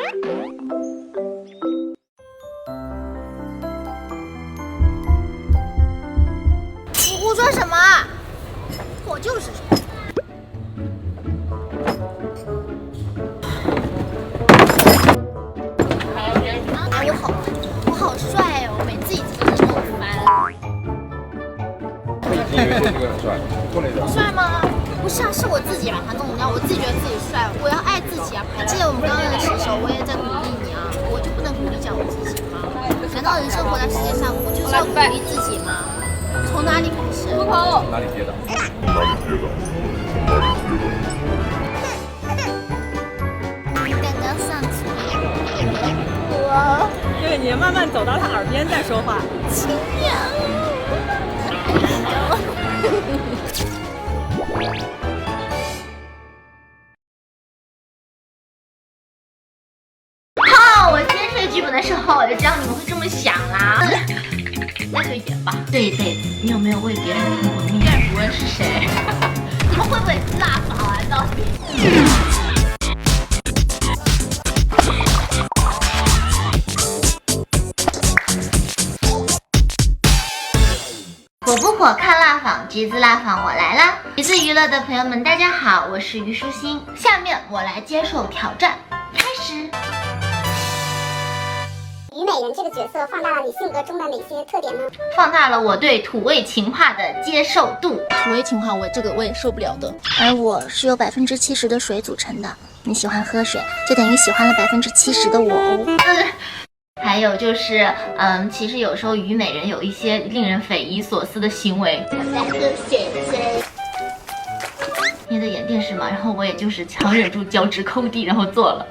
胡说什么？我就是说。哎，我好帅哦！我每次一见到这种烦。你以为这个很帅？我帅吗？不是啊，是我自己把它弄掉，我自己觉得自己帅，我要爱自己啊！还记得我们刚刚认识的时候，我也在鼓励你啊，我就不能鼓励这样我自己吗？难道人生活在世界上，我就是要鼓励自己吗？从哪里开始？从哪里跌倒？刚刚上去，对，你慢慢走到他耳边再说话。亲呀！好，我先设剧本的时候我就知道你们会这么想啦。再说一遍吧，这一辈子你有没有为别人拼过命？但不论是谁，你们会不会辣法啊？到底？火不火看辣坊，橘子辣坊我来啦！橘子娱乐的朋友们，大家好，我是虞书欣。下面我来接受挑战，开始。虞美人这个角色放大了你性格中的哪些特点呢？放大了我对土味情话的接受度。土味情话我也受不了的。而我是由70%的水组成的，你喜欢喝水，就等于喜欢了70%的我哦。还有就是，其实有时候虞美人有一些令人匪夷所思的行为。你在演电视嘛，然后我也就是强忍住脚趾抠地，然后做了。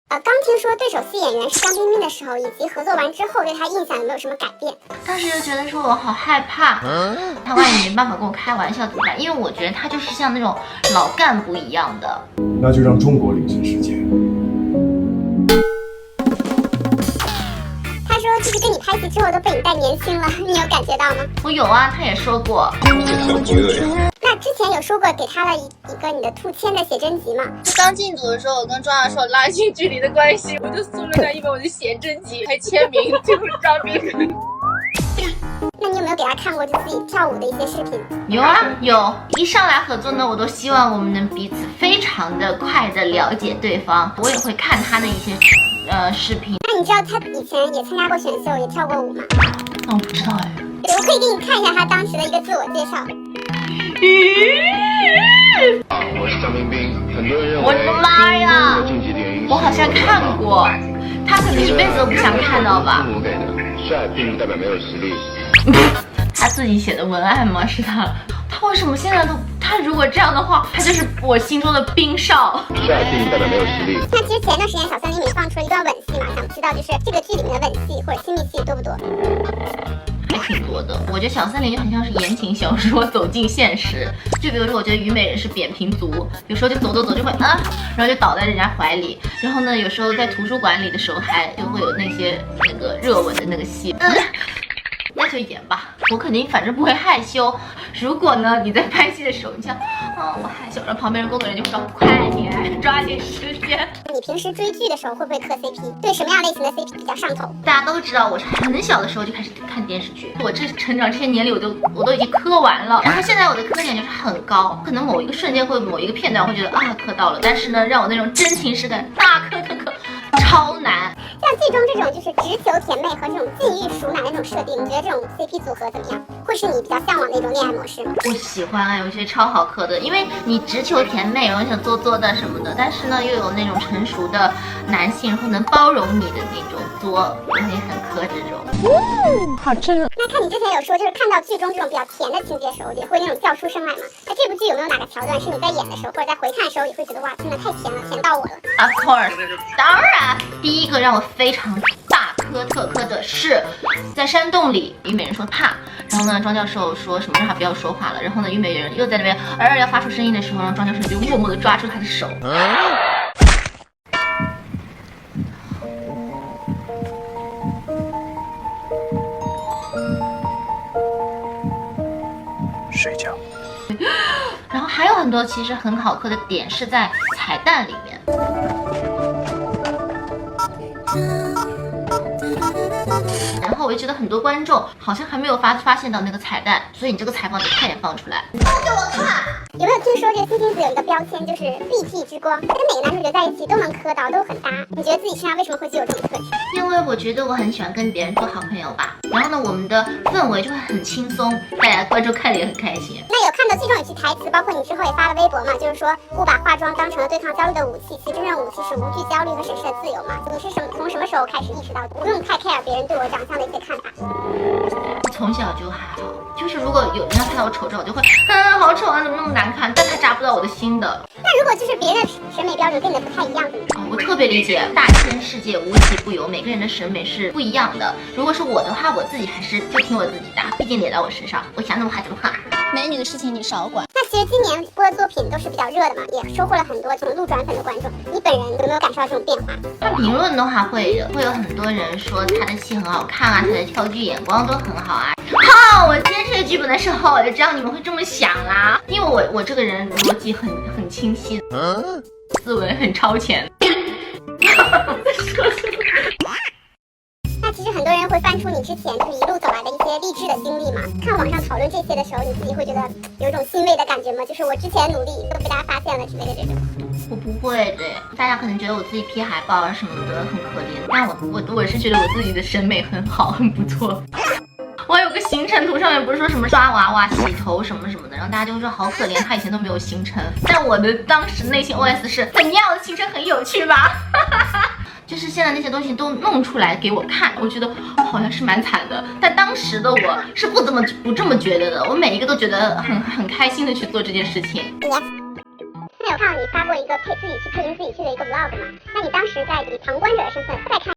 刚听说对手戏演员是张彬彬的时候，以及合作完之后对他印象有没有什么改变？当时就觉得说我好害怕，他万一没办法跟我开玩笑怎么办？因为我觉得他就是像那种老干部一样的。那就让中国领先世界。他说就是跟你拍戏之后都被你带年轻了，你有感觉到吗？我有啊，他也说过。那之前有说过给他了一个你的兔签的写真集吗？就刚进组的时候，我跟庄教授拉近距离的关系，我就送了他一本我的写真集，还签名，就是张彬彬。那你有没有给他看过就自己跳舞的一些视频？有啊，有。一上来合作呢，我都希望我们能彼此非常的快的了解对方，我也会看他的一些视频。那你知道他以前也参加过选秀，也跳过舞吗？那我不知道哎。对，我可以给你看一下他当时的一个自我介绍。我是张彬彬，很多人认为我的妈呀！竞技电影我好像看过，他可能一辈子都不想看到吧。父母给的，帅并不代表没有实力。他自己写的文案吗？是他？他为什么现在都？他如果这样的话，他就是我心中的冰少。帅并不代表没有实力。那其实前段时间小森林里放出了一段吻戏嘛，想知道就是这个剧里面的吻戏或者亲密戏多不多？还挺多的，我觉得小森林就很像是言情小说走进现实。就比如说，我觉得虞美人是扁平足，有时候就走就会然后就倒在人家怀里。然后呢，有时候在图书馆里的时候就会有那个热吻的那个戏。那就演吧，我肯定反正不会害羞。如果呢你在拍戏的时候，你想我害羞，然后旁边的工作人员就会说快点，抓紧时间。你平时追剧的时候会不会磕 CP？ 对什么样类型的 CP 比较上头？大家都知道我是很小的时候就开始看电视剧，我这成长这些年里我都已经磕完了。然后现在我的磕点就是很高，可能某一个瞬间或某一个片段会觉得磕到了，但是呢让我那种真情实感大磕特磕超难。像剧中这种就是直球甜妹和这种禁欲熟男的这种设定，你觉得这种 CP 组合怎么样？会是你比较向往的一种恋爱模式吗？我喜欢啊，我觉得超好磕的，因为你直球甜妹，然后想作作的什么的，但是呢又有那种成熟的男性，然后能包容你的那种作，然后也很磕这种。好吃。那看你之前有说，就是看到剧中这种比较甜的情节的时候，也会那种叫出声来嘛？那这部剧有没有哪个桥段是你在演的时候，或者在回看的时候，也会觉得哇，真的太甜了，甜到我了 ？Of course， 当然，第一个让我非常大磕特磕的是，在山洞里，虞美人说怕，然后呢，庄教授说什么让他不要说话了，然后呢，虞美人又在那边要发出声音的时候，然后庄教授就默默地抓住他的手。睡觉。然后还有很多其实很好磕的点是在彩蛋里面。我也觉得很多观众好像还没有发现到那个彩蛋，所以你这个采访得快点放出来。有没有听说这个新金子有一个标签，就是立体之光，跟每个男主角在一起都能磕到，都很搭。你觉得自己身上为什么会具有这种特质？因为我觉得我很喜欢跟别人做好朋友吧，然后呢，我们的氛围就会很轻松，大家观众看着也很开心。那有看到剧中有句台词，包括你之后也发了微博嘛，就是说勿把化妆当成了对抗焦虑的武器，其真正武器是无惧焦虑和审视的自由嘛。你是从什么时候开始意识到不用太 care 别人对我长相的一些看法？从小就还好，就是如果有人要看到我丑照，我就会好丑啊，怎么那么难看，但他扎不到我的心的。那如果就是别人的审美标准跟你的不太一样怎么办？我特别理解，大千世界无奇不有，每个人的审美是不一样的。如果是我的话，我自己还是就听我自己的，毕竟脸在我身上，我想怎么画怎么画。美女的事情你少管。那其实今年播的作品都是比较热的嘛，也收获了很多这种路转粉的观众。你本人有没有感受到这种变化？看评论的话会的，会有很多人说他的戏很好看啊，他的挑剧眼光都很好啊。我今天这个剧本的时候，我就知道你们会这么想啦，因为我这个人逻辑很清晰，思维很超前。那其实很多人会翻出你之前就是一路走来的一些励志的经历嘛。看网上讨论这些的时候，你自己会觉得有一种欣慰的感觉吗？就是我之前努力都被大家发现了之类的这种。我不会的，大家可能觉得我自己 P 海报啊什么的很可怜，但我是觉得我自己的审美很好，很不错。我还有个行程图，上面不是说什么抓娃娃、洗头什么什么的，然后大家就会说好可怜，他以前都没有行程。但我的当时内心 OS 是怎样，我的行程很有趣吧？就是现在那些东西都弄出来给我看，我觉得好像是蛮惨的。但当时的我是不这么觉得的，我每一个都觉得很开心的去做这件事情。那有看到你发过一个自己去配音自己去的一个 vlog 嘛？那你当时在以旁观者的身份再看。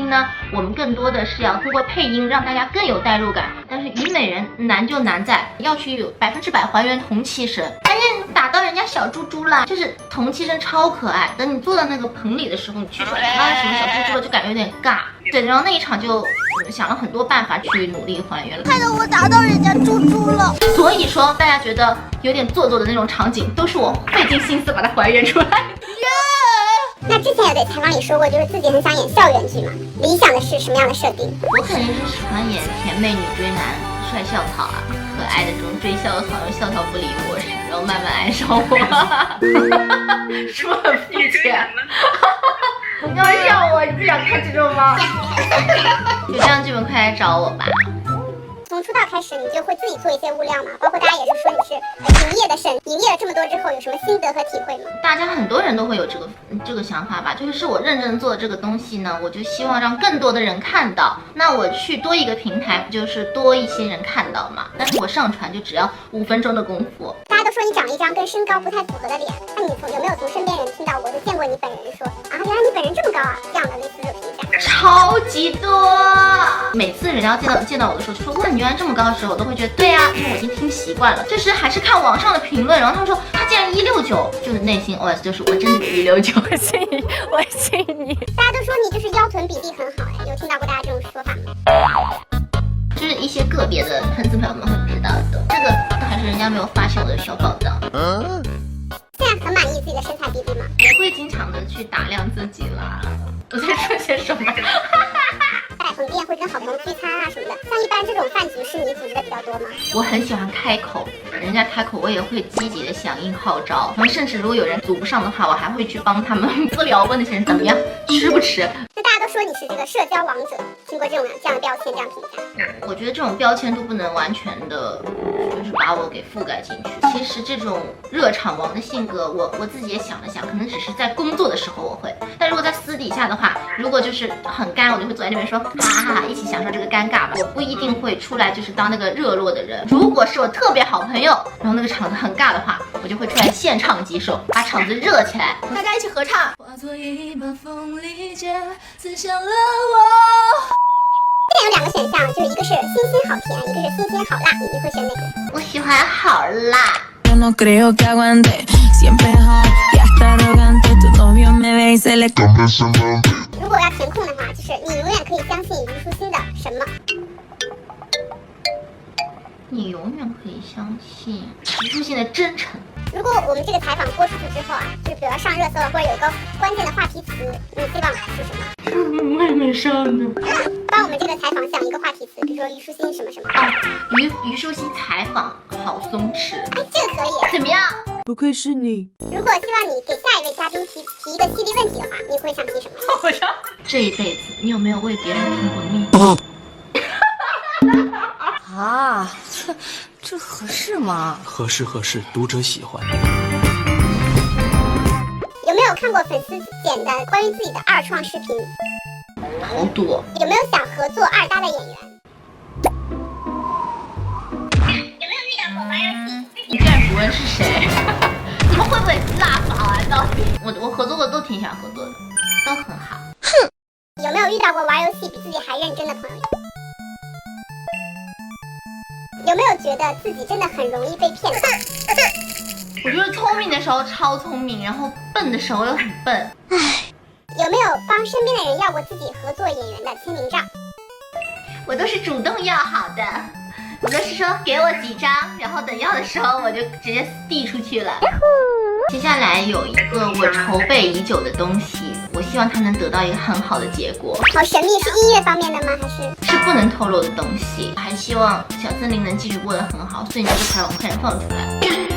呢，我们更多的是要通过配音让大家更有代入感。但是虞美人难就难在要去有100%还原同期声。哎呀，你打到人家小猪猪了，就是同期声超可爱。等你坐到那个棚里的时候，你去说啊什么小猪猪了，就感觉有点尬。对，然后那一场就想了很多办法去努力还原了，害得我打到人家猪猪了。所以说大家觉得有点做作的那种场景，都是我费尽心思把它还原出来。那之前有在采访里说过，就是自己很想演校园剧嘛，理想的是什么样的设定？我肯定是喜欢演甜妹女追男、帅校草啊，可爱的这种追校草，又校草不理我，然后慢慢爱上我，是不是很肤浅？你要笑我，你不想看这种吗？有这样剧本快来找我吧。从出道开始，你就会自己做一些物料嘛，包括大家也是说你是营业的神，营业了这么多之后，有什么心得和体会吗？大家很多人都会有这个想法吧，就是我认真做的这个东西呢，我就希望让更多的人看到。那我去多一个平台，不就是多一些人看到嘛？但是我上传就只要5分钟的功夫。大家都说你长了一张跟身高不太符合的脸，那你有没有从身边人听到过，就见过你本人说啊，原来你本人这么高啊，这样的类似的评价？超级多，每次人家见到我的时候就说哇你原来这么高的时候，我都会觉得对啊，因为我已经听习惯了。就是还是看网上的评论，然后他们说他竟然169，就是内心 OS 就是我真的169，我信你，我信你。大家都说你就是腰臀比例很好哎，有听到过大家这种说法吗？就是一些个别的粉丝朋友们会知道的，这个都还是人家没有发现我的小宝藏。现在很满意自己的身材比例吗？我会经常的去打量自己啦。我在说些什么？在横店会跟好朋友聚餐啊什么的，像一般这种饭局是你组织的比较多吗？我很喜欢开口，人家开口我也会积极的响应号召，然后甚至如果有人组不上的话，我还会去帮他们私聊问那些人怎么样，吃不吃。那大家都说你是这个社交王者，听过这样的标签这样评价？我觉得这种标签都不能完全的，就是把我给覆盖进去。其实这种热场王的性格，我自己也想了想，可能只是在工作的时候我会，但如果在私底下的话，如果就是很干，我就会坐在那边说哈哈哈，一起享受这个尴尬吧。我不一定会出来就是当那个热络的人。如果是我特别好朋友，然后那个场子很尬的话，我就会出来献唱几首，把场子热起来，大家一起合唱。化作一把风力箭，刺向了我。这边有2个选项，就是一个是新鲜好甜，一个是新鲜好辣，你会选哪个？我喜欢好辣。No creo que aguante, siempre hot y hasta arrogante. Tu novio me ve y se le cambia el semblante. 如果我要填空的话，就是你永远可以相信虞书欣的什么？你永远远可以相信虞书欣的真诚。如果我们这个采访播出去之后啊，就比如上热搜了，或者有一个关键的话题词，你希望是什么？我也没上呢。帮我们这个采访想一个话题词，比如说虞书欣什么什么。哦，虞书欣采访好松弛。哎，这个可以。怎么样？不愧是你。如果希望你给下一位嘉宾提一个犀利问题的话，你会想提什么？这一辈子你有没有为别人拼过命？啊，这合适吗？合适合适，读者喜欢。有没有看过粉丝剪的关于自己的二创视频？好多。有没有想合作二搭的演员？有没有遇到过玩游戏？你居然不问是谁？你们会不会拉访啊？到底我合作过都挺想合作的，都很好。有没有遇到过玩游戏比自己还认真的朋友？有没有觉得自己真的很容易被骗？我觉得聪明的时候超聪明，然后笨的时候又很笨。有没有帮身边的人要过自己合作演员的签名照？我都是主动要好的，我都是说给我几张，然后等要的时候我就直接递出去了。接下来有一个我筹备已久的东西，我希望它能得到一个很好的结果。好神秘，是音乐方面的吗？还是不能透露的东西？还希望小森林能继续播得很好，所以你这个才让我快点放出来。